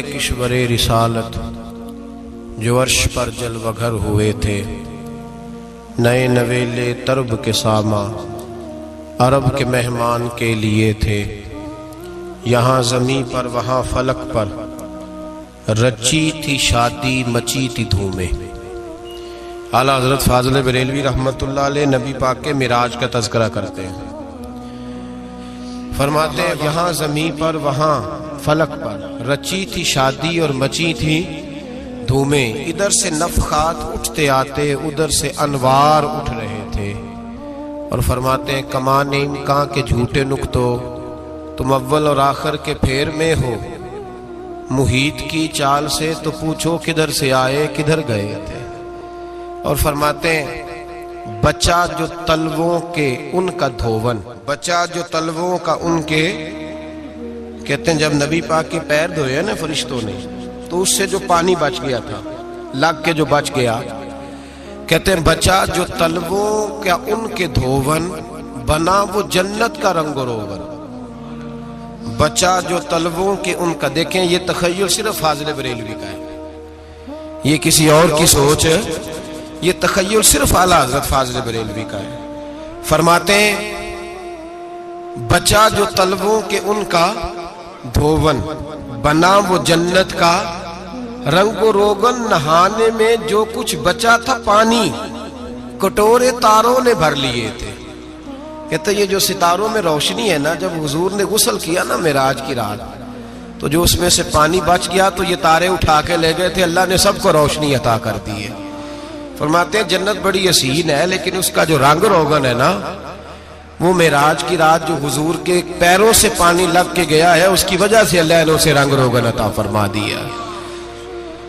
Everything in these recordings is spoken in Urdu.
کشور رسالت جو عرش پر جلوہ گر ہوئے تھے، نئے نویلے طرب کے ساماں عرب کے مہمان کے لیے تھے۔ یہاں زمیں پر وہاں فلک پر رچی تھی شادی، مچی تھی دھومیں۔ اعلیٰ حضرت فاضل بریلوی رحمۃ اللہ علیہ نبی پاک کے معراج کا تذکرہ کرتے ہیں، فرماتے ہیں یہاں زمیں پر وہاں فلک پر رچی تھی شادی اور مچی تھی دھومیں۔ ادھر سے نفخات اٹھتے آتے، ادھر سے انوار اٹھ رہے تھے، اور فرماتے ہیں کمان امکان کے جھوٹے نکتو، تم اول اور آخر کے پھیر میں ہو۔ محیط کی چال سے تو پوچھو کدھر سے آئے کدھر گئے تھے۔ اور فرماتے ہیں بچہ جو تلووں کے ان کا دھوون، بچہ جو تلووں کا ان کے، کہتے ہیں جب نبی پاک کے پیر دھوئے نا فرشتوں نے، تو اس سے جو پانی بچ گیا تھا، لگ کے جو بچ گیا، کہتے ہیں بچہ جو تلووں کا ان کے دھوون بنا وہ جنت کا رنگ و روغن۔ بچہ جو تلووں کے ان کا، دیکھیں یہ تخیل صرف فاضل بریلوی کا ہے، یہ کسی اور کی سوچ ہے، یہ تخیل صرف اعلیٰ حضرت فاضل بریلوی کا ہے۔ فرماتے ہیں بچہ جو تلووں کے ان کا دھوون بنا وہ جنت کا رنگ و روغن، نہانے میں جو کچھ بچا تھا پانی کٹورے تاروں نے بھر لیے تھے۔ کہتے یہ جو ستاروں میں روشنی ہے نا، جب حضور نے غسل کیا نا معراج کی رات، تو جو اس میں سے پانی بچ گیا تو یہ تارے اٹھا کے لے گئے تھے، اللہ نے سب کو روشنی عطا کر دی ہے۔ فرماتے ہیں جنت بڑی حسین ہے، لیکن اس کا جو رنگ روغن ہے نا، وہ معراج کی رات جو حضور کے پیروں سے پانی لگ کے گیا ہے، اس کی وجہ سے اللہ نے اسے رنگ روغن عطا فرما دیا۔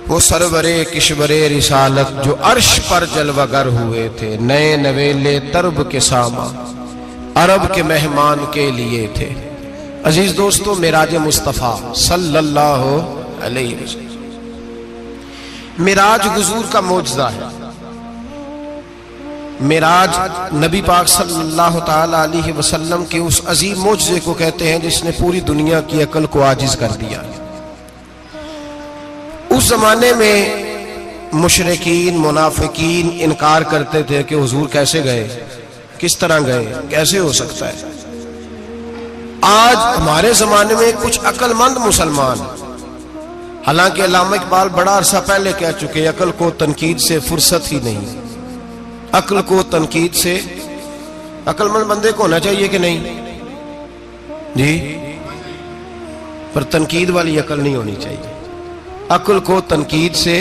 وہ سرور کشور رسالت جو عرش پر جلوہ گر ہوئے تھے، نئے نویلے طرب کے ساماں عرب کے مہمان کے لیے تھے۔ عزیز دوستو، معراج مصطفیٰ صلی اللہ علیہ وسلم، معراج حضور کا معجزہ ہے۔ معراج نبی پاک صلی اللہ تعالی علیہ وسلم کے اس عظیم معجزے کو کہتے ہیں جس نے پوری دنیا کی عقل کو عاجز کر دیا۔ اس زمانے میں مشرکین منافقین انکار کرتے تھے کہ حضور کیسے گئے، کس طرح گئے، کیسے ہو سکتا ہے۔ آج ہمارے زمانے میں کچھ عقل مند مسلمان، حالانکہ علامہ اقبال بڑا عرصہ پہلے کہہ چکے عقل کو تنقید سے فرصت ہی نہیں، عقل کو تنقید سے، عقل مند بندے کو ہونا چاہیے کہ نہیں جی، پر تنقید والی عقل نہیں ہونی چاہیے، عقل کو تنقید سے۔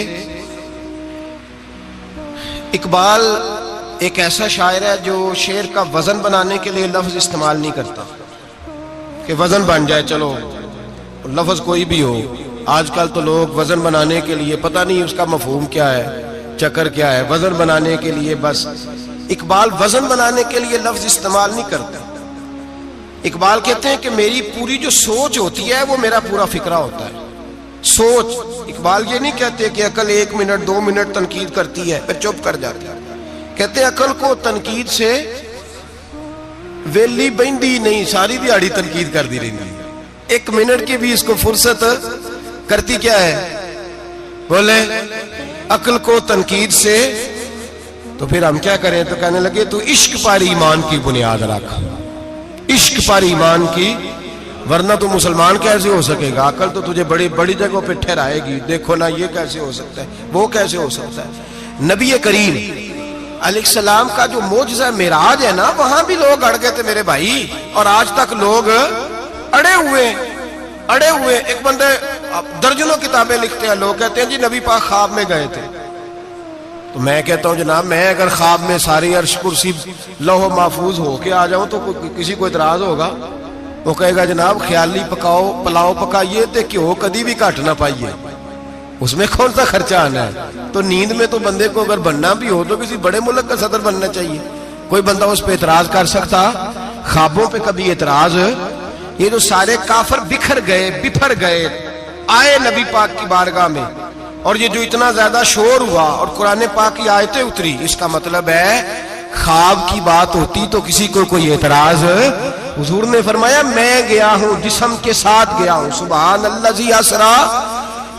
اقبال ایک ایسا شاعر ہے جو شعر کا وزن بنانے کے لیے لفظ استعمال نہیں کرتا کہ وزن بن جائے، چلو لفظ کوئی بھی ہو۔ آج کل تو لوگ وزن بنانے کے لیے پتہ نہیں اس کا مفہوم کیا ہے، چکر کیا ہے، وزن بنانے کے لیے بس۔ اقبال وزن بنانے کے لیے لفظ استعمال نہیں کرتا۔ اقبال کہتے ہیں کہ میری پوری جو سوچ ہوتی ہے وہ میرا پورا فکرہ ہوتا ہے، سوچ۔ اقبال یہ نہیں کہتے کہ عقل 1 منٹ 2 منٹ تنقید کرتی ہے پھر چپ کر جاتی ہے، کہتے ہیں عقل کو تنقید سے ویلی بہندی نہیں، ساری دیہڑی تنقید کر دی رہی، 1 منٹ کی بھی اس کو فرصت کرتی کیا ہے، بولے عقل کو تنقید سے۔ تو پھر ہم کیا کریں، تو کہنے لگے تو عشق پر ایمان کی بنیاد رکھ، عشق پر ایمان کی، ورنہ تو مسلمان کیسے ہو سکے گا، عقل تو تجھے بڑی بڑی جگہوں پہ ٹھہرائے گی، دیکھو نا یہ کیسے ہو سکتا ہے، وہ کیسے ہو سکتا ہے۔ نبی کریم علیہ السلام کا جو معجزہ معراج ہے نا، وہاں بھی لوگ اڑ گئے تھے میرے بھائی، اور آج تک لوگ اڑے ہوئے۔ ایک بندے درجنوں کتابیں لکھتے ہیں، لوگ کہتے ہیں جی نبی پاک خواب میں گئے تھے، تو میں کہتا ہوں جناب میں اگر خواب میں ساری عرش کرسی لوح محفوظ ہو کے آ جاؤں تو کسی کو اعتراض ہوگا، وہ کہے گا جناب خیالی پکاؤ پلاؤ پکائیے تے کیوں کدی بھی گھٹ نہ پائیے، اس میں کون سا خرچہ آنا ہے۔ تو نیند میں تو بندے کو اگر بننا بھی ہو تو کسی بڑے ملک کا صدر بننا چاہیے، کوئی بندہ اس پہ اعتراض کر سکتا، خوابوں پہ کبھی اعتراض۔ یہ جو سارے کافر بکھر گئے آئے نبی پاک کی بارگاہ میں، اور یہ جو اتنا زیادہ شور ہوا اور قرآن پاک کی آیتیں اتری، اس کا مطلب ہے خواب کی بات ہوتی تو کسی کو کوئی اعتراض حضور نے فرمایا میں گیا ہوں، جسم کے ساتھ گیا ہوں، سبحان الذی اسریٰ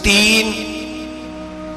3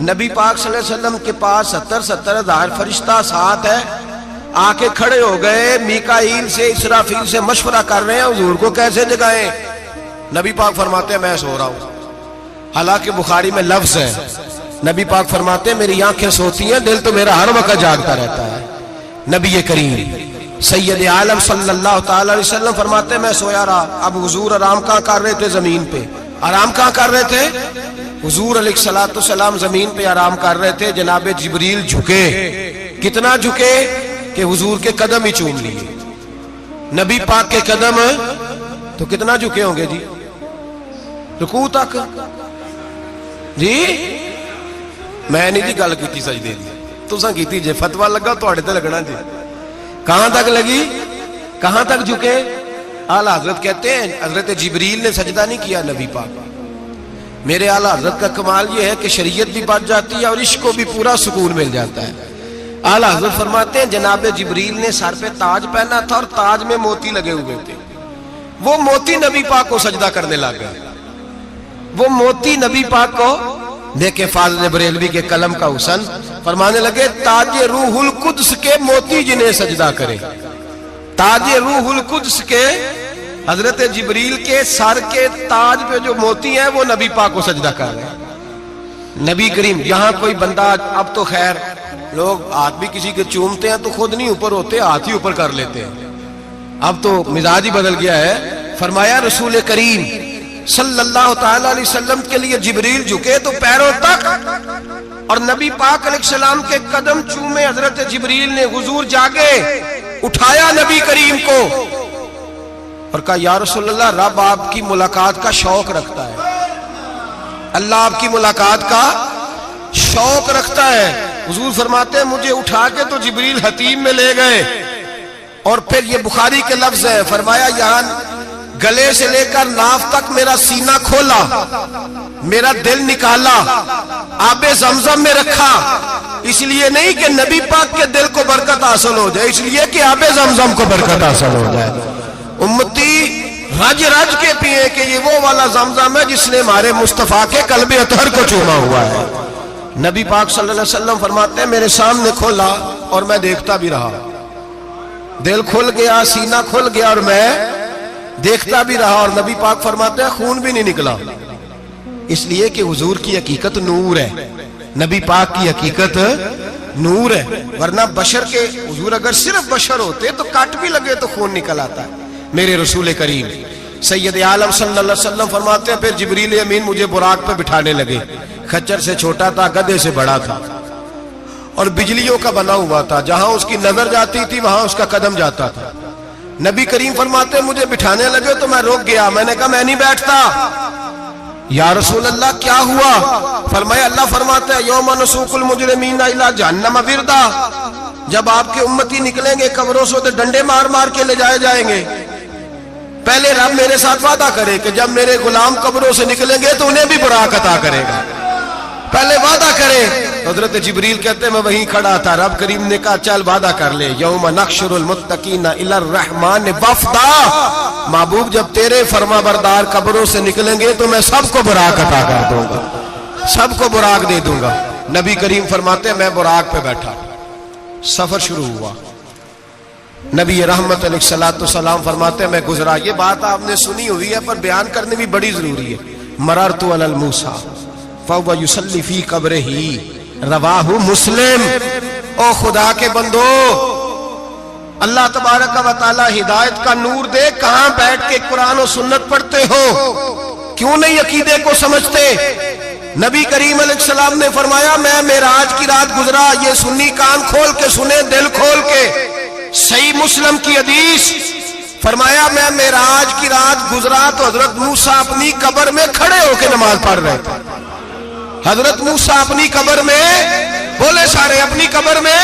نبی پاک صلی اللہ علیہ وسلم کے پاس 70,000 فرشتہ ساتھ ہے، آ کے کھڑے ہو گئے، میکائیل سے اسرافیل سے مشورہ کر رہے ہیں حضور کو کیسے جگائیں۔ نبی پاک فرماتے ہیں میں سو رہا ہوں، حالانکہ بخاری میں لفظ ہے، نبی پاک فرماتے ہیں میری آنکھیں سوتی ہیں، دل تو میرا ہر وقت جاگتا رہتا ہے۔ نبی کریم سید عالم صلی اللہ تعالی علیہ وسلم فرماتے ہیں میں سویا رہا۔ اب حضور آرام کہاں کر رہے تھے؟ زمین پہ۔ آرام کہاں کر رہے تھے؟ حضور علیہ الصلوۃ والسلام زمین پہ آرام کر رہے تھے، جناب جبریل جھکے، کتنا جھکے کہ حضور کے قدم ہی چوم لیے۔ نبی پاک کے قدم تو کتنا جھکے ہوں گے جی؟ رکوع تک جی؟ میں نہیں جی گل کی سجدے دی، تساں کیتی جے، فتویٰ لگا تواڈے تے لگنا جی۔ کہاں تک لگی؟ کہاں تک جھکے؟ اعلیٰ حضرت کہتے ہیں حضرت جبریل نے سجدہ نہیں کیا نبی پاک۔ میرے اعلیٰ حضرت کا کمال یہ ہے کہ شریعت بھی بچ جاتی ہے اور عشق کو بھی پورا سکون مل جاتا ہے۔ اعلیٰ حضرت فرماتے ہیں جناب جبریل نے سر پہ تاج پہنا تھا اور تاج میں موتی لگے ہوئے تھے، وہ موتی نبی پاک کو سجدہ کرنے لگ گئے، وہ موتی نبی پاک کو دیکھیں فاضل بریلوی کے قلم کا حسن، فرمانے لگے تاج روح القدس کے موتی جنہیں سجدہ کرے، تاج روح القدس کے حضرت جبریل کے سر کے تاج پہ جو موتی ہیں وہ نبی پاک کو سجدہ کر رہے ہیں۔ نبی کریم یہاں کوئی بندہ، اب تو خیر لوگ ہاتھ بھی کسی کے چومتے ہیں تو خود نہیں اوپر ہوتے، ہاتھ ہی اوپر کر لیتے ہیں، اب تو مزاج ہی بدل گیا ہے۔ فرمایا رسول کریم صلی اللہ تعالی علیہ وسلم کے لیے جبریل جھکے تو پیروں تک، اور نبی پاک علیہ السلام کے قدم چومے حضرت جبریل نے، حضور جاگے، اٹھایا نبی کریم کو اور کہا یا رسول اللہ رب آپ کی ملاقات کا شوق رکھتا ہے، اللہ آپ کی ملاقات کا شوق رکھتا ہے۔ حضور فرماتے ہیں مجھے اٹھا کے تو جبریل حتیم میں لے گئے، اور پھر یہ بخاری کے لفظ ہے، فرمایا یہاں گلے سے لے کر ناف تک میرا سینہ کھولا، میرا دل نکالا، آب زمزم میں رکھا، اس لیے نہیں کہ نبی پاک کے دل کو برکت حاصل ہو جائے، اس لیے کہ آب زمزم کو برکت حاصل ہو جائے۔ امتی رج رج کے پیئے کہ یہ وہ والا زمزم ہے جس نے ہمارے مصطفیٰ کے قلب اطہر کو چوما ہوا ہے۔ نبی پاک صلی اللہ علیہ وسلم فرماتے ہیں میرے سامنے کھولا اور میں دیکھتا بھی رہا، دل کھل گیا، سینہ کھل گیا اور میں دیکھتا بھی رہا، اور نبی پاک فرماتے ہیں خون بھی نہیں نکلا، اس لیے کہ حضور کی حقیقت نور ہے، نبی پاک کی حقیقت نور ہے، ورنہ بشر کے حضور اگر صرف بشر ہوتے تو کٹ بھی لگے تو خون نکل آتا ہے۔ میرے رسول کریم سید عالم صلی اللہ علیہ وسلم فرماتے ہیں پھر جبریل امین مجھے براق پہ بٹھانے لگے، خچر سے چھوٹا تھا، گدھے سے بڑا تھا، اور بجلیوں کا بنا ہوا تھا، جہاں اس کی نظر جاتی تھی وہاں اس کا قدم جاتا تھا۔ نبی کریم فرماتے ہیں مجھے بٹھانے لگے تو میں رک گیا، میں نے کہا میں نہیں بیٹھتا۔ یا رسول اللہ کیا ہوا؟ فرمایا اللہ فرماتا ہے یوم نسوق المجرمین الی جہنم وردا، جب آپ کے امتی نکلیں گے قبروں سے تو ڈنڈے مار مار کے لے جائے جائیں گے۔ پہلے رب میرے ساتھ وعدہ کرے کہ جب میرے غلام قبروں سے نکلیں گے تو انہیں بھی براق عطا کرے گا، پہلے وعدہ کرے۔ حضرت جبریل کہتے ہیں میں وہیں کھڑا تھا، رب کریم نے کہا چل وعدہ کر لے، یوم نحشر المتقین الی الرحمن وفدا، محبوب جب تیرے فرما بردار قبروں سے نکلیں گے تو میں سب کو براق عطا کر دوں گا، سب کو براق دے دوں گا۔ نبی کریم فرماتے ہیں میں براق پہ بیٹھا، سفر شروع ہوا، نبی رحمت علیہ الصلوۃ والسلام فرماتے ہیں میں گزرا۔ یہ بات آپ نے سنی ہوئی ہے پر بیان کرنے بھی بڑی ضروری ہے۔ مررت علی الموسیٰ فہو یصلی فی قبرہ، رواہ مسلم۔ او خدا کے بندو، اللہ تبارک و تعالی ہدایت کا نور دے، کہاں بیٹھ کے قرآن و سنت پڑھتے ہو؟ کیوں نہیں عقیدے کو سمجھتے؟ نبی کریم علیہ السلام نے فرمایا میں معراج کی رات گزرا، یہ سنی کان کھول کے سنے، دل کھول کے، صحیح مسلم کی حدیث، فرمایا میں معراج کی رات گزرا تو حضرت موسیٰ اپنی قبر میں کھڑے ہو کے نماز پڑھ رہے تھے۔ حضرت موسیٰ اپنی قبر میں، بولے سارے اپنی قبر میں،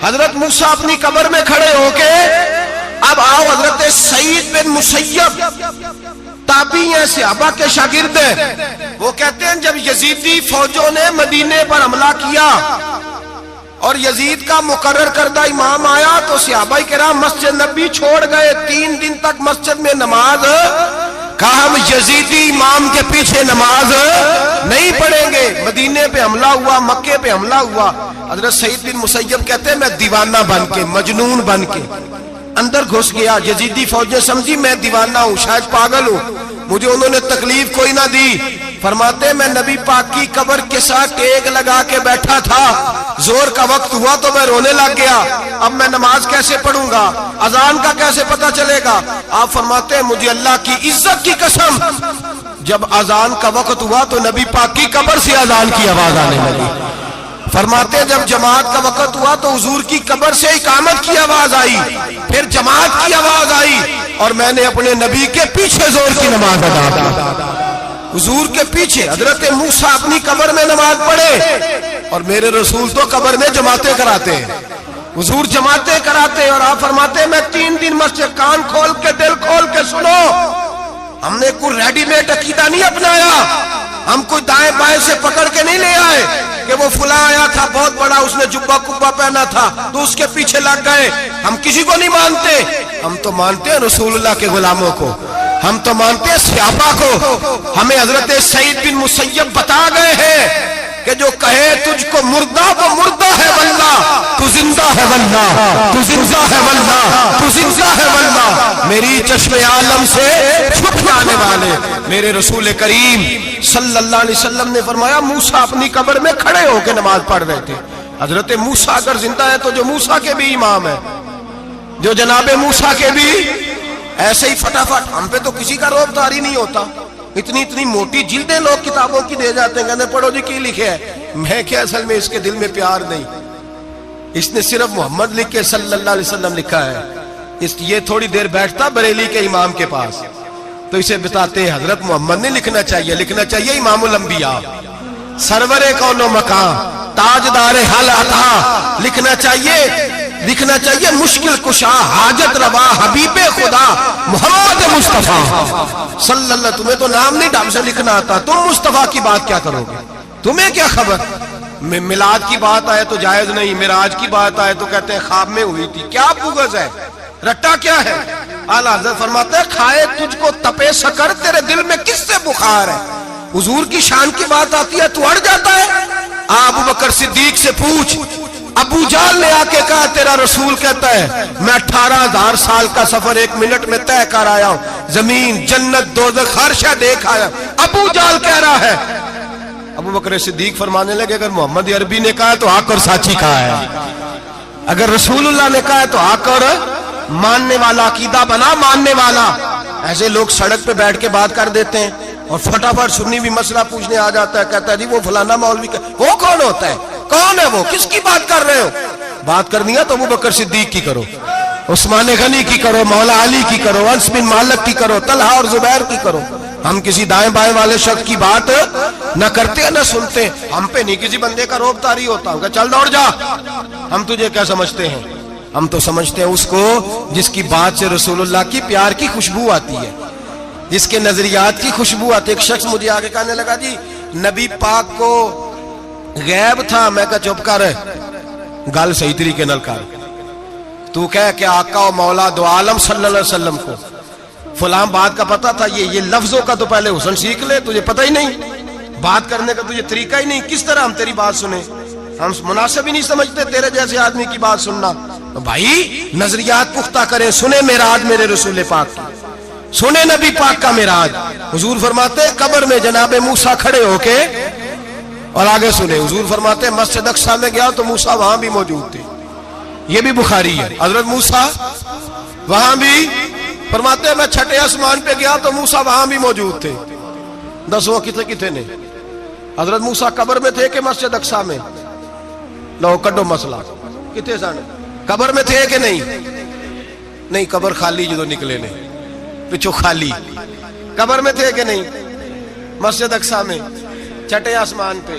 حضرت موسیٰ اپنی قبر میں کھڑے ہو کے، اب آؤ حضرت سعید بن مسیب تابعی ہیں، صحابہ کے شاگرد ہیں، وہ کہتے ہیں جب یزیدی فوجوں نے مدینے پر حملہ کیا اور یزید کا مقرر کردہ امام آیا تو صحابہ کرام مسجد نبی چھوڑ گئے، 3 دن تک مسجد میں نماز کہا ہم یزیدی امام کے پیچھے نماز نہیں پڑھیں گے. مدینے پہ حملہ ہوا, مکے پہ حملہ ہوا. حضرت سعید بن مسیب کہتے ہیں میں دیوانہ بن کے, مجنون بن کے اندر گھس گیا. یزیدی فوجیں سمجھی میں دیوانہ ہوں, شاید پاگل ہوں, مجھے انہوں نے تکلیف کوئی نہ دی. فرماتے میں نبی پاک کی قبر کے ساتھ ٹیک لگا کے بیٹھا تھا, زور کا وقت ہوا تو میں رونے لگ گیا. اب میں نماز کیسے پڑھوں گا, اذان کا کیسے پتہ چلے گا. آپ فرماتے ہیں مجھے اللہ کی عزت کی قسم, جب اذان کا وقت ہوا تو نبی پاک کی قبر سے اذان کی آواز آنے لگی. فرماتے جب جماعت کا وقت ہوا تو حضور کی قبر سے اقامت کی آواز آئی, پھر جماعت کی آواز آئی, اور میں نے اپنے نبی کے پیچھے زور کی نماز ادا کی. حضور کے پیچھے حضرت موسیٰ اپنی قبر میں نماز پڑھے, اور میرے رسول تو قبر میں جماعتیں کراتے ہیں. حضور جماعتیں کراتے ہیں, اور آپ فرماتے ہیں میں 3 دن مسجد, کان کھول کے دل کھول کے سنو, ہم نے کوئی ریڈی میڈ عقیدہ نہیں اپنایا, ہم کوئی دائیں بائیں سے پکڑ کے نہیں لے آئے کہ وہ فلاں آیا تھا بہت بڑا, اس نے جبہ کبہ پہنا تھا تو اس کے پیچھے لگ گئے. ہم کسی کو نہیں مانتے, ہم تو مانتے ہیں رسول اللہ کے غلاموں کو, ہم تو مانتے ہیں صحابہ کو. ہمیں حضرت سعید بن مسیب بتا گئے ہیں کہ جو کہے تجھ کو مردہ وہ مردہ ہے واللہ, تو زندہ ہے واللہ, تو زندہ ہے واللہ, تو زندہ ہے واللہ. میری چشم عالم سے چھپ جانے والے میرے رسول کریم صلی اللہ علیہ وسلم نے فرمایا موسیٰ اپنی قبر میں کھڑے ہو کے نماز پڑھ رہے تھے. حضرت موسیٰ اگر زندہ ہے تو جو موسیٰ کے بھی امام ہے, جو جناب موسیٰ کے بھی ایسے ہی فٹافٹ. ہم پہ تو کسی کا روب داری نہیں ہوتا, اتنی موٹی جلدیں لوگ کتابوں کی دے جاتے ہیں, کہتے ہیں پڑھو جی کی لکھے ہے. میں کیا, اصل میں اس کے دل میں پیار نہیں, اس نے صرف محمد لکھ کے صلی اللہ علیہ وسلم لکھا ہے. یہ تھوڑی دیر بیٹھتا بریلی کے امام کے پاس تو اسے بتاتے ہیں حضرت محمد نے لکھنا چاہیے, لکھنا چاہیے امام الانبیاء, سرور کون و مکان, تاجدار حل عطا, لکھنا چاہیے مشکل کشا, حاجت روا, حبیب خدا محمد مصطفیٰ صلی اللہ. تمہیں تو نام نہیں ڈھنگ سے لکھنا آتا, تم مصطفیٰ کی بات کیا کرو گے, تمہیں کیا خبر. میلاد کی بات آئے تو جائز نہیں, معراج کی بات آئے تو کہتے ہیں خواب میں ہوئی تھی. کیا بغض ہے, رٹا کیا ہے. اعلیٰ حضرت فرماتے ہیں کھائے تجھ کو تپے سکر, تیرے دل میں کس سے بخار ہے. حضور کی شان کی بات آتی ہے تو اڑ جاتا ہے. ابو بکر صدیق سے پوچھ, ابو جہل نے آ کے کہا تیرا رسول کہتا ہے میں 18,000 سال کا سفر 1 منٹ میں طے کر آیا ہوں, زمین جنت دوزخ ہر شے دیکھ آیا. ابو جہل کہہ رہا ہے. ابو بکر صدیق فرمانے لگے اگر محمد عربی نے کہا ہے تو حق اور سچی کہا ہے, اگر رسول اللہ نے کہا ہے تو حق اور ماننے والا, عقیدہ بنا ماننے والا. ایسے لوگ سڑک پہ بیٹھ کے بات کر دیتے ہیں اور فٹافٹ سنی بھی مسئلہ پوچھنے آ جاتا ہے, کہتا ہے جی وہ فلانا مولوی کا, وہ کون ہوتا ہے, کون ہے وہ, کس کی بات کر رہے ہو. بات کرنی ہے تو ابو بکر صدیق کی کرو, عثمان غنی کی کرو, مولا علی کی کرو, انس بن مالک کی کرو, طلحہ اور زبیر کی کرو. ہم کسی دائیں بائیں والے شخص کی بات نہ کرتے نہ سنتے. ہم پہ نہیں کسی بندے کا روب طاری ہوتا, ہم کہ چل دوڑ جا, ہم تجھے کیا سمجھتے ہیں. ہم تو سمجھتے ہیں اس کو جس کی بات سے رسول اللہ کی پیار کی خوشبو آتی ہے, جس کے نظریات کی خوشبو آتی ہے. ایک شخص مجھے آگے کہنے لگا جی نبی پاک کو غیب تھا. میں کہا چپ کر, گل صحیح طریقے نال کر. تو کہہ کہ آقا و مولا دو عالم صلی اللہ علیہ وسلم کو فلاں بات کا پتا تھا, یہ لفظوں کا تو پہلے حسن سیکھ لے, تجھے پتہ ہی نہیں, بات کرنے کا تجھے طریقہ ہی نہیں, کس طرح ہم تیری بات سنیں. ہم مناسب ہی نہیں سمجھتے تیرے جیسے آدمی کی بات سننا. بھائی نظریات پختہ کریں, سنیں معراج میرے رسول پاک کی, سنیں نبی پاک کا معراج. حضور فرماتے قبر میں جناب موسیٰ کھڑے ہو کے, اور آگے سنیں حضور فرماتے مسجد اقصیٰ میں گیا تو موسیٰ وہاں بھی موجود تھے. یہ بھی بخاری ہے. حضرت موسیٰ وہاں بھی, فرماتے میں 6 آسمان پہ گیا تو موسیٰ وہاں بھی موجود تھے. 10 کتنے نے, حضرت موسیٰ قبر میں تھے کہ مسجد اقصیٰ میں, لو کڈو مسئلہ, کتنے سن قبر میں تھے کہ نہیں, قبر خالی جو نکلے نے پچھو خالی, قبر میں تھے کہ نہیں, مسجد اقصیٰ میں 6 آسمان پہ.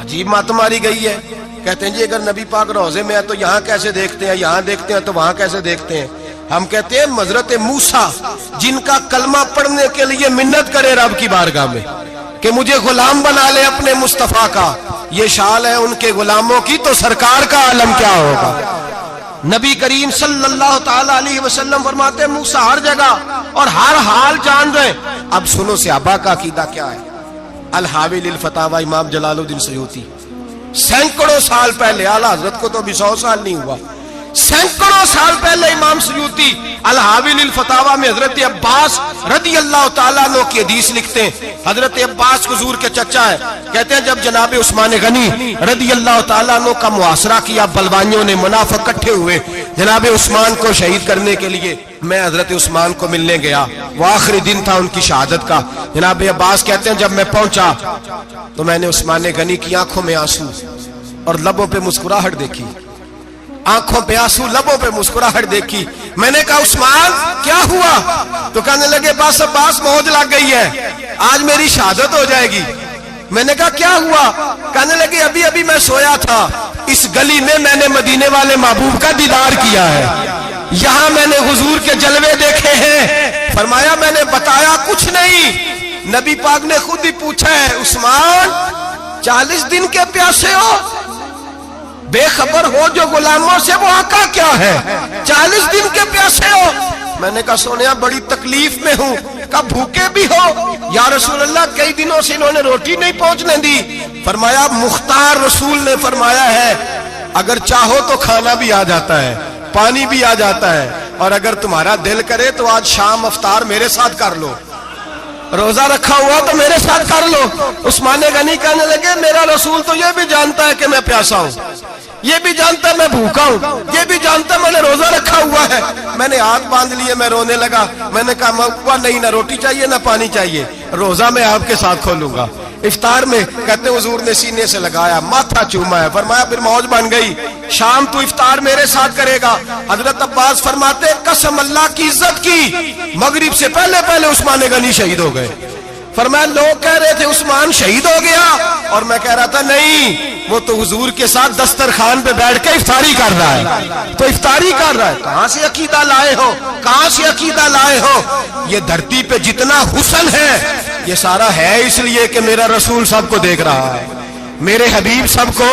عجیب مات ماری گئی ہے. کہتے ہیں جی اگر نبی پاک روضے میں ہے تو یہاں کیسے دیکھتے ہیں, یہاں دیکھتے ہیں تو وہاں کیسے دیکھتے ہیں. ہم کہتے ہیں حضرت موسیٰ جن کا کلمہ پڑھنے کے لیے منت کرے رب کی بارگاہ میں کہ مجھے غلام بنا لے اپنے مصطفیٰ کا, یہ شال ہے ان کے غلاموں کی, تو سرکار کا عالم کیا ہوگا. نبی کریم صلی اللہ تعالی علیہ وسلم فرماتے ہیں موسیٰ ہر جگہ اور ہر حال جان رہے. اب سنو صحابہ کا عقیدہ کیا ہے. الحاوی للفتاوی امام جلال الدین سیوطی سینکڑوں سال پہلے، اعلیٰ حضرت کو تو ابھی 100 سال نہیں ہوا، سینکڑوں سال پہلے امام سیوطی الحاوی للفتاوی میں حضرت عباس رضی اللہ تعالیٰ عنہ کی حدیث لکھتے ہیں. حضرت عباس حضور کے چچا ہے. کہتے ہیں جب جناب عثمان غنی رضی اللہ تعالیٰ عنہ کا محاصرہ کیا، بلوانیوں نے، منافق اکٹھے ہوئے جناب عثمان کو شہید کرنے کے لیے، میں حضرت عثمان کو ملنے گیا، وہ آخری دن تھا ان کی شہادت کا. جناب عباس کہتے ہیں جب میں پہنچا تو میں نے عثمان غنی کی آنکھوں میں آنسو اور لبوں پہ مسکراہٹ دیکھی، آنکھوں پہ آنسو لبوں پہ مسکراہٹ دیکھی. میں نے کہا عثمان کیا ہوا؟ تو کہنے لگے بس عباس موج لگ گئی ہے، آج میری شہادت ہو جائے گی. میں نے کہا کیا ہوا؟ کہنے لگے ابھی ابھی میں سویا تھا، اس گلی میں میں نے مدینے والے محبوب کا دیدار کیا ہے، یہاں میں نے حضور کے جلوے دیکھے ہیں. فرمایا میں نے بتایا کچھ نہیں. نبی پاک نے خود ہی پوچھا ہے عثمان 40 دن کے پیاسے ہو؟ بے خبر ہو جو غلاموں سے وہ آقا کیا ہے، 40 دن کے پیاسے ہو؟ میں نے کہا سونیا بڑی تکلیف میں ہوں. کہا بھوکے بھی ہو؟ یا رسول اللہ کئی دنوں سے انہوں نے روٹی نہیں پہنچنے دی. فرمایا مختار رسول نے فرمایا ہے اگر چاہو تو کھانا بھی آ جاتا ہے، پانی بھی آ جاتا ہے، اور اگر تمہارا دل کرے تو آج شام افطار میرے ساتھ کر لو، روزہ رکھا ہوا تو میرے ساتھ کر لو. عثمان غنی کہنے لگے میرا رسول تو یہ بھی جانتا ہے کہ میں پیاسا ہوں، یہ بھی جانتا ہے میں بھوکا ہوں، یہ بھی جانتا ہے میں نے روزہ رکھا ہوا ہے. میں نے ہاتھ باندھ لیے، میں رونے لگا. میں نے کہا نہیں، نہ روٹی چاہیے نہ پانی چاہیے، روزہ میں آپ کے ساتھ کھولوں گا. افطار میں کہتے حضور نے سینے سے لگایا، ماتھا چوما ہے. فرمایا پھر موج بن گئی، شام تو افطار میرے ساتھ کرے گا. حضرت عباس فرماتے قسم اللہ کی عزت کی مغرب سے پہلے پہلے عثمان غنی شہید ہو گئے. فرمایا لوگ کہہ رہے تھے عثمان شہید ہو گیا، اور میں کہہ رہا تھا نہیں، وہ تو حضور کے ساتھ دسترخوان پہ بیٹھ کے افطاری کر رہا ہے. تو افطاری کر رہا ہے. کہاں سے عقیدہ لائے ہو، کہاں سے عقیدہ لائے ہو؟ یہ دھرتی پہ جتنا حسن ہے یہ سارا ہے اس لیے کہ میرا رسول سب کو دیکھ رہا ہے، میرے حبیب سب کو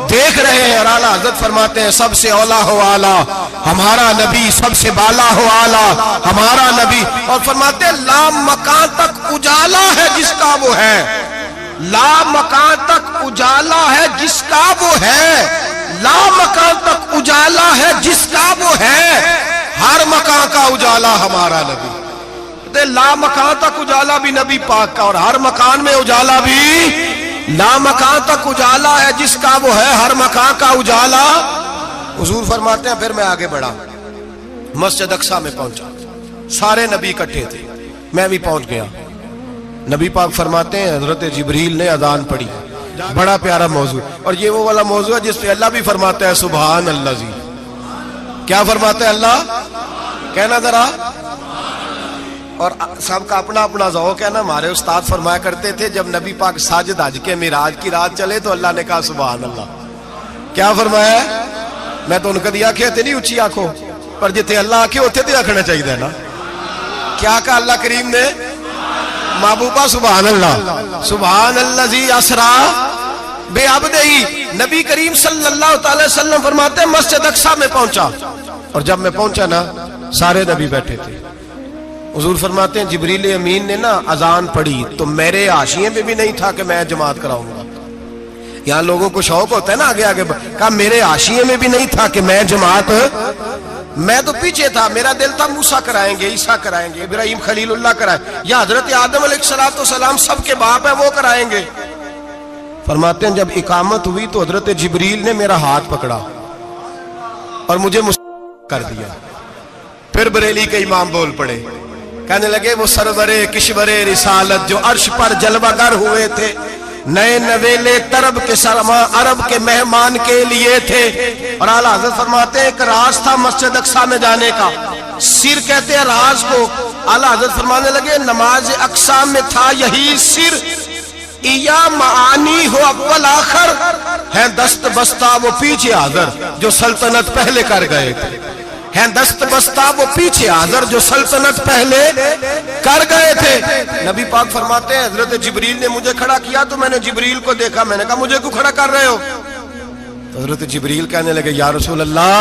دیکھ رہے ہیں. اور اعلیٰ حضرت فرماتے ہیں سب سے اولا ہو اعلیٰ ہمارا نبی، سب سے بالا ہو اعلیٰ ہمارا نبی. اور فرماتے ہیں لا مکان تک اجالا ہے جس کا وہ ہے، لا مکان تک اجالا ہے جس کا وہ ہے، لا مکان تک اجالا ہے جس کا وہ ہے، ہر مکان کا اجالا ہمارا نبی. لا مکان تک اجالا بھی نبی پاک کا، اور ہر مکان میں اجالا بھی لا مکان تک اجالا ہے جس کا وہ ہے، ہر مکان کا اجالا. حضور فرماتے ہیں پھر میں آگے بڑھا، مسجد اقصی میں پہنچا، سارے نبی اکٹھے تھے، میں بھی پہنچ گیا. نبی پاک فرماتے ہیں حضرت جبریل نے اذان پڑھی. بڑا پیارا موضوع، اور یہ وہ والا موضوع ہے جس پہ اللہ بھی فرماتا ہے سبحان اللہ. جی کیا فرماتا ہے اللہ؟ کہنا ذرا. اور سب کا اپنا اپنا ذوق ہے نا. ہمارے استاد فرمایا کرتے تھے جب نبی پاک ساجد حج کے معراج کی رات چلے تو اللہ نے کہا سبحان اللہ. کیا فرمایا ہے؟ میں تو ان کا دیا کہ نہیں اچھی آنکھوں پر جتنے اللہ آنکھیں ہوتے تھے آنکھنا چاہیے نا. کیا کہا اللہ کریم نے؟ محبوبہ سبحان اللہ. سبحان الذی اسرا بعبدہ. نبی کریم صلی اللہ تعالی وسلم فرماتے ہیں مسجد اقصی میں پہنچا، اور جب میں پہنچا نا سارے نبی بیٹھے تھے. حضور فرماتے ہیں جبریل امین نے نا اذان پڑھی تو میرے حاشیے پہ بھی نہیں تھا کہ میں جماعت کراؤں گا. یہاں لوگوں کو شوق ہوتا ہے نا آگے آگے. کہا میرے حاشیے میں بھی نہیں تھا کہ میں جماعت، میں تو پیچھے تھا. میرا دل تھا موسیٰ کرائیں گے، عیسیٰ کرائیں گے، ابراہیم خلیل اللہ کرائیں، یا حضرت آدم علیہ السلام سب کے باپ ہیں وہ کرائیں گے. فرماتے ہیں جب اقامت ہوئی تو حضرت جبریل نے میرا ہاتھ پکڑا اور مجھے کر دیا. پھر بریلی کے امام بول پڑے، کہنے لگے وہ سرورے کشورے رسالت جو عرش پر جلوہ گر ہوئے تھے، نئے نویلے طرب کے سرما عرب کے مہمان کے لیے تھے. اور اعلیٰ حضرت فرماتے ہیں ایک راز تھا مسجد اقصی میں جانے کا، سر کہتے ہیں راز کو. اعلیٰ حضرت فرمانے لگے نماز اقصی میں تھا یہی سر، یا معانی ہو اول آخر ہے دست بستہ وہ پیچھے حاضر جو سلطنت پہلے کر گئے تھے، ہیں دست بستہ وہ پیچھے حاضر جو سلطنت پہلے کر گئے تھے. نبی پاک فرماتے ہیں حضرت جبریل نے مجھے کھڑا کیا تو میں نے جبریل کو دیکھا. میں نے کہا مجھے کیوں کھڑا کر رہے ہو؟ تو حضرت جبریل کہنے لگے یا رسول اللہ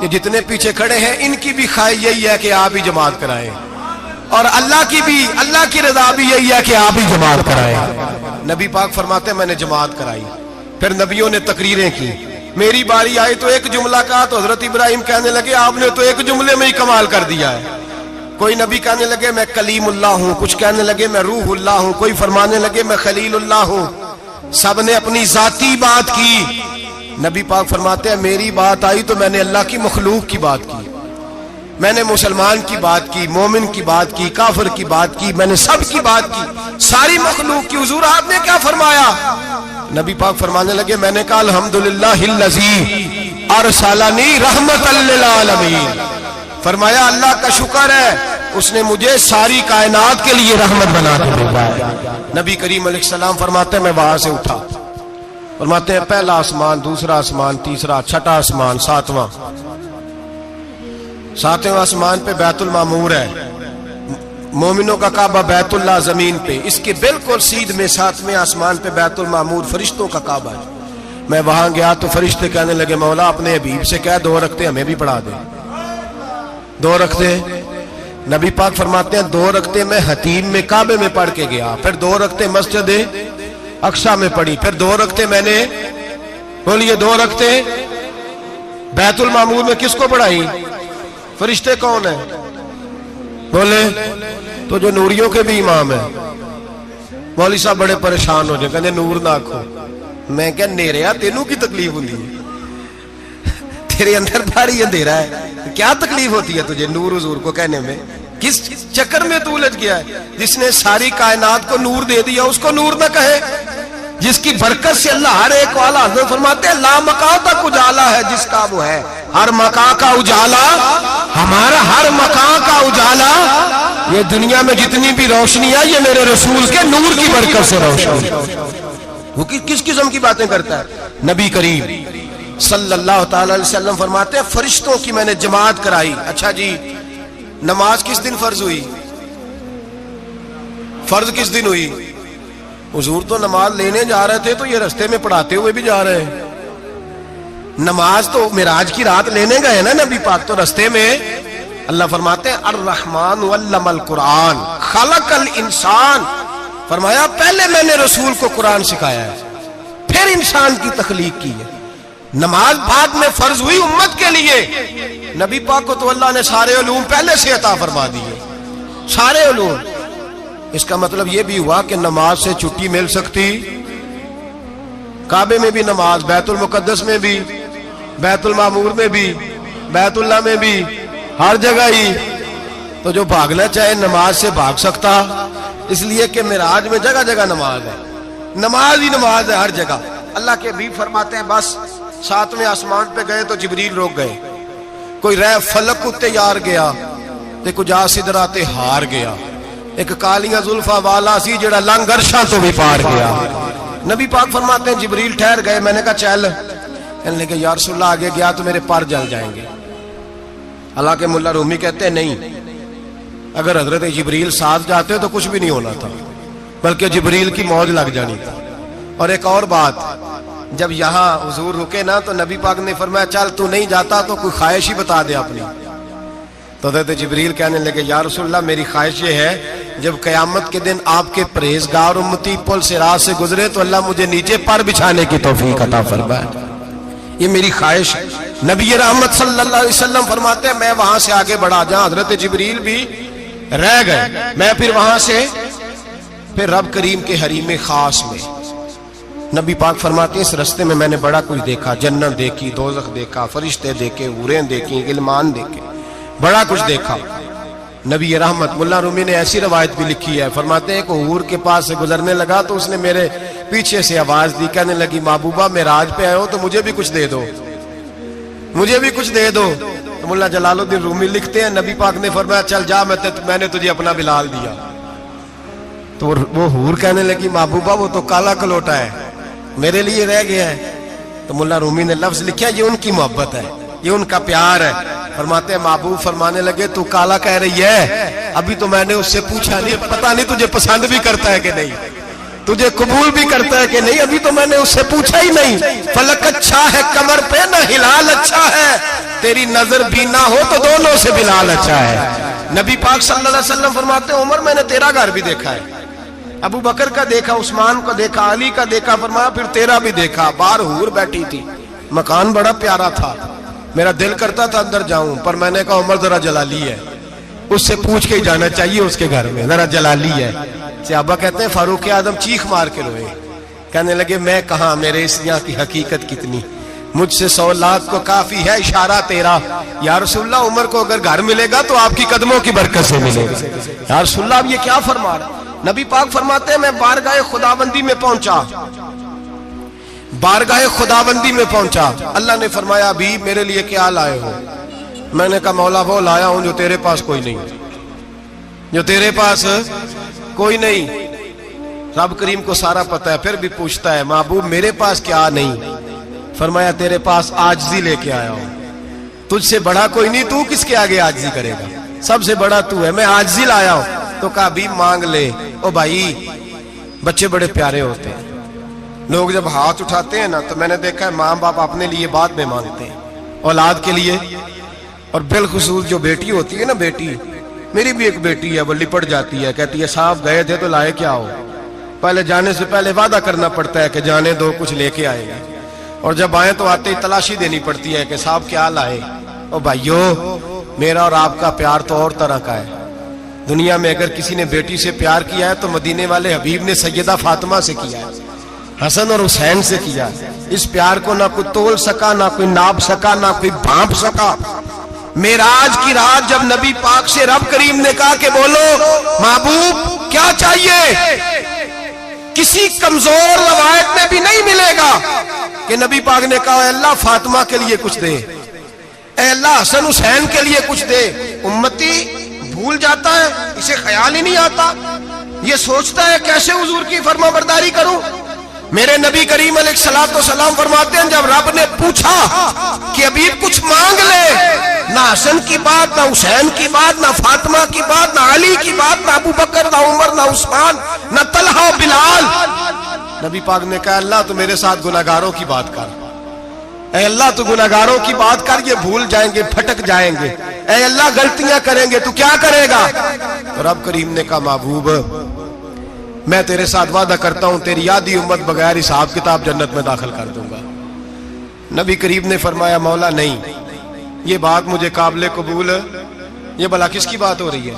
یہ جتنے پیچھے کھڑے ہیں ان کی بھی خواہش یہی ہے کہ آپ ہی جماعت کرائیں، اور اللہ کی رضا بھی یہی ہے کہ آپ ہی جماعت کرائیں۔ نبی پاک فرماتے ہیں میں نے جماعت کرائی، پھر نبیوں نے تقریریں کی، میری باری آئی تو ایک جملہ کہا تو حضرت ابراہیم کہنے لگے آپ نے تو ایک جملے میں ہی کمال کر دیا ہے۔ کوئی نبی کہنے لگے میں کلیم اللہ ہوں، کچھ کہنے لگے میں روح اللہ ہوں، کوئی فرمانے لگے میں خلیل اللہ ہوں، سب نے اپنی ذاتی بات کی۔ نبی پاک فرماتے ہیں میری بات آئی تو میں نے اللہ کی مخلوق کی بات کی، میں نے مسلمان کی بات کی، مومن کی بات کی، کافر کی بات کی، میں نے سب کی بات کی، ساری مخلوق کی۔ حضور آپ نے کیا فرمایا؟ نبی پاک فرمانے لگے میں نے کہا الحمدللہ الذی ارسلنی رحمت للعالمین، فرمایا اللہ کا شکر ہے اس نے مجھے ساری کائنات کے لیے رحمت بنا کے بھیجا ہے۔ نبی کریم علیہ السلام فرماتے ہیں میں وہاں سے اٹھا، فرماتے ہیں پہلا آسمان، دوسرا آسمان، تیسرا، چھٹا آسمان، ساتواں آسمان پہ بیت المعمور ہے، مومنوں کا کعبہ بیت اللہ زمین پہ، اس کے بالکل سیدھ میں ساتویں آسمان پہ بیت المعمور فرشتوں کا کعبہ ہے۔ میں وہاں گیا تو فرشتے کہنے لگے مولا اپنے حبیب سے کہہ 2 رکعتیں ہمیں بھی پڑھا دے۔ 2 رکعتیں نبی پاک فرماتے ہیں 2 رکعتیں میں حتیم میں کعبے میں پڑھ کے گیا، پھر 2 رکعتیں مسجد اقصی میں پڑھی، پھر 2 رکعتیں میں نے بولیے 2 رکعتیں بیت المعمور میں کس کو پڑھائی؟ فرشتے کون ہیں بولے؟ تو جو نوریوں کے بھی امام ہیں۔ مولوی صاحب بڑے پریشان ہو جائے، کہتے نور نہ آکھو۔ میں کہ نیریا تینوں کی تکلیف ہوتی ہے، تیرے اندر بھاری اندھیرا ہے، کیا تکلیف ہوتی ہے تجھے نور حضور کو کہنے میں؟ کس چکر میں تو الجھ گیا ہے؟ جس نے ساری کائنات کو نور دے دیا اس کو نور نہ کہے، جس کی برکت سے اللہ ہر ایک والا حضرت فرماتے ہیں لا مکان تک اجالا ہے جس کا وہ ہے، ہر مکان کا اجالا ہمارا، ہر مکان کا اجالا، یہ دنیا میں جتنی بھی روشنی ہے یہ میرے رسول کے نور کی برکت سے روشنی۔ وہ کس قسم کی باتیں کرتا ہے؟ نبی کریم صلی اللہ تعالی علیہ وسلم فرماتے ہیں فرشتوں کی میں نے جماعت کرائی۔ اچھا جی نماز کس دن فرض ہوئی؟ فرض کس دن ہوئی؟ حضور تو نماز لینے جا رہے تھے تو یہ رستے میں پڑھاتے ہوئے بھی جا رہے ہیں۔ نماز تو معراج کی رات لینے گئے نا نبی پاک، تو رستے میں اللہ فرماتے ہیں الرحمن علم القرآن خلق الانسان، فرمایا پہلے میں نے رسول کو قرآن سکھایا ہے پھر انسان کی تخلیق کی ہے۔ نماز بعد میں فرض ہوئی امت کے لیے، نبی پاک کو تو اللہ نے سارے علوم پہلے سے عطا فرما دیے، سارے علوم۔ اس کا مطلب یہ بھی ہوا کہ نماز سے چھٹی مل سکتی، کعبے میں بھی نماز، بیت المقدس میں بھی، بیت المعمور میں بھی، بیت اللہ میں بھی، ہر جگہ ہی۔ تو جو بھاگنا چاہے نماز سے بھاگ سکتا، اس لیے کہ معراج میں جگہ جگہ نماز ہے، نماز ہی نماز ہے ہر جگہ۔ اللہ کے حبیب فرماتے ہیں بس 7ویں آسمان پہ گئے تو جبریل روک گئے، کوئی رہ فلک اتے یار گیا تے کچھ آ سدراتے ہار گیا، ایک کالیاں زلفاں والا سی جڑا لنگ عرشاں تو بھی پار گیا۔ نبی پاک فرماتے ہیں جبریل ٹھہر گئے، میں نے کہا چل، کہنے لگے یا رسول اللہ آگے گیا تو میرے پر جل جائیں گے۔ حالانکہ ملا رومی کہتے ہیں نہیں، اگر حضرت جبریل ساتھ جاتے تو کچھ بھی نہیں ہونا تھا، بلکہ جبریل کی موج لگ جانی تھی۔ اور ایک اور بات، جب یہاں حضور رکے نا تو نبی پاک نے فرمایا چل تو نہیں جاتا تو کوئی خواہش ہی بتا دے اپنی۔ تو حضرت جبریل کہنے لگے یا رسول اللہ میری خواہش یہ ہے جب قیامت کے دن آپ کے پرہیزگار امتی پل سے راہ سے گزرے تو اللہ مجھے نیچے پر بچھانے کی توفیق عطا فرمائے، یہ میری خواہش۔ نبی رحمت صلی اللہ علیہ وسلم فرماتے ہیں میں وہاں سے آگے بڑھا جاؤں، حضرت جبریل بھی رہ گئے، میں پھر وہاں سے پھر رب کریم کے حریم خاص میں۔ نبی پاک فرماتے ہیں اس رستے میں نے بڑا کچھ دیکھا، جنت دیکھی، دوزخ دیکھا، فرشتے دیکھے، حوریں دیکھی، غلمان دیکھے، بڑا کچھ دیکھا۔ نبی رحمت ملا رومی نے ایسی روایت بھی لکھی ہے، فرماتے ہیں کہ حور کے پاس سے گزرنے لگا تو اس نے میرے پیچھے سے آواز دی، کہنے لگی محبوبہ معراج پہ آئے ہو تو مجھے بھی کچھ دے دو، مجھے بھی کچھ دے دو۔ تو ملا جلال الدین رومی لکھتے ہیں نبی پاک نے فرمایا چل جا میں نے تجھے اپنا بلال دیا۔ تو وہ حور کہنے لگی محبوبہ وہ تو کالا کلوٹا ہے، میرے لیے رہ گیا ہے۔ تو ملا رومی نے لفظ لکھا یہ ان کی محبت ہے، یہ ان کا پیار ہے۔ فرماتے ہیں محبوب فرمانے لگے تو کالا کہہ رہی ہے، ابھی تو میں نے اس سے پوچھا نہیں، پتہ نہیں تجھے پسند بھی کرتا ہے کہ نہیں، تجھے قبول بھی کرتا ہے کہ نہیں، ابھی تو میں نے اس سے پوچھا ہی نہیں۔ فلک اچھا ہے کمر پہ نہ ہلال اچھا ہے، تیری نظر بھی نہ ہو تو دونوں سے بلال اچھا ہے۔ نبی پاک صلی اللہ علیہ وسلم فرماتے ہیں عمر میں نے تیرا گھر بھی دیکھا ہے، ابو بکر کا دیکھا، عثمان کا دیکھا، علی کا دیکھا، فرمایا پھر تیرا بھی دیکھا، باہر حور بیٹھی تھی، مکان بڑا پیارا تھا، میرا دل کرتا تھا اندر جاؤں، پر میں نے کہا عمر ذرا جلالی ہے، اس سے پوچھ کے ہی جانا چاہیے اس کے گھر میں، ذرا جلالی ہے۔ صحابہ کہتے ہیں فاروق اعظم چیخ مار کے روئے، کہنے لگے میں کہاں، میرے اس یہاں کی حقیقت کتنی، مجھ سے 100 لاکھ کو کافی ہے اشارہ تیرا، یا رسول اللہ عمر کو اگر گھر ملے گا تو آپ کی قدموں کی برکت سے ملے گا۔ یا رسول اللہ اب یہ کیا فرما رہا؟ نبی پاک فرماتے ہیں میں بارگاہ خداوندی میں پہنچا، بارگاہ خداوندی میں پہنچا، اللہ نے فرمایا ابھی میرے لیے کیا لائے ہو؟ میں نے کہا مولا وہ لایا ہوں جو تیرے پاس کوئی نہیں، جو تیرے پاس کوئی نہیں۔ رب کریم کو سارا پتہ ہے، پھر بھی پوچھتا ہے محبوب میرے پاس کیا نہیں؟ فرمایا تیرے پاس عاجزی لے کے آیا ہوں، تجھ سے بڑا کوئی نہیں، تو کس کے آگے عاجزی کرے گا، سب سے بڑا تو ہے، میں عاجزی لایا ہوں۔ تو کہا بھی مانگ لے۔ او بھائی بچے بڑے پیارے ہوتے ہیں، لوگ جب ہاتھ اٹھاتے ہیں نا تو میں نے دیکھا ہے ماں باپ اپنے لیے بعد میں مانگتے ہیں اولاد کے لیے، اور بالخصوص جو بیٹی ہوتی ہے نا، بیٹی میری بھی ایک بیٹی ہے، وہ لپٹ جاتی ہے، کہتی ہے صاحب گئے تھے تو لائے کیا ہو؟ پہلے جانے سے پہلے وعدہ کرنا پڑتا ہے کہ جانے دو کچھ لے کے آئے گا، اور جب آئیں تو آتے ہی تلاشی دینی پڑتی ہے کہ صاحب کیا لائے۔ او بھائیو میرا اور آپ کا پیار تو اور طرح کا ہے، دنیا میں اگر کسی نے بیٹی سے پیار کیا ہے تو مدینے والے حبیب نے سیدہ فاطمہ سے کیا ہے، حسن اور حسین سے کیا ہے۔ اس پیار کو نہ کوئی تول سکا، نہ کوئی ناپ سکا، نہ کوئی بھانپ سکا۔ معراج کی رات جب نبی پاک سے رب کریم نے کہا کہ بولو محبوب کیا چاہیے، کسی کمزور روایت میں بھی نہیں ملے گا کہ نبی پاک نے کہا اے اللہ فاطمہ کے لیے کچھ دے، اے اللہ حسن حسین کے لیے کچھ دے۔ امتی بھول جاتا ہے، اسے خیال ہی نہیں آتا، یہ سوچتا ہے کیسے حضور کی فرما برداری کروں۔ میرے نبی کریم علیہ الصلوۃ والسلام فرماتے ہیں جب رب نے پوچھا کہ ابھی کچھ مانگ لے، نہ حسن کی بات، نہ حسین کی بات، نہ فاطمہ کی بات، نہ علی کی بات، نہ ابو بکر، نہ عمر، نہ عثمان، نہ طلحہ، بلال، نبی پاک نے کہا اللہ تو میرے ساتھ گناہگاروں کی بات کر، اے اللہ تو گناہگاروں کی بات کر، یہ بھول جائیں گے، پھٹک جائیں گے، اے اللہ غلطیاں کریں گے تو کیا کرے گا؟ تو رب کریم نے کہا محبوب میں تیرے ساتھ وعدہ کرتا ہوں تیری آدھی امت بغیر حساب کتاب جنت میں داخل کر دوں گا۔ نبی کریم نے فرمایا مولا نہیں، یہ بات مجھے قابل قبول، یہ بھلا کس کی بات ہو رہی ہے؟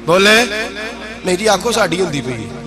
بولے میری آنکھوں ساڑھی ہوندی پئی ہے،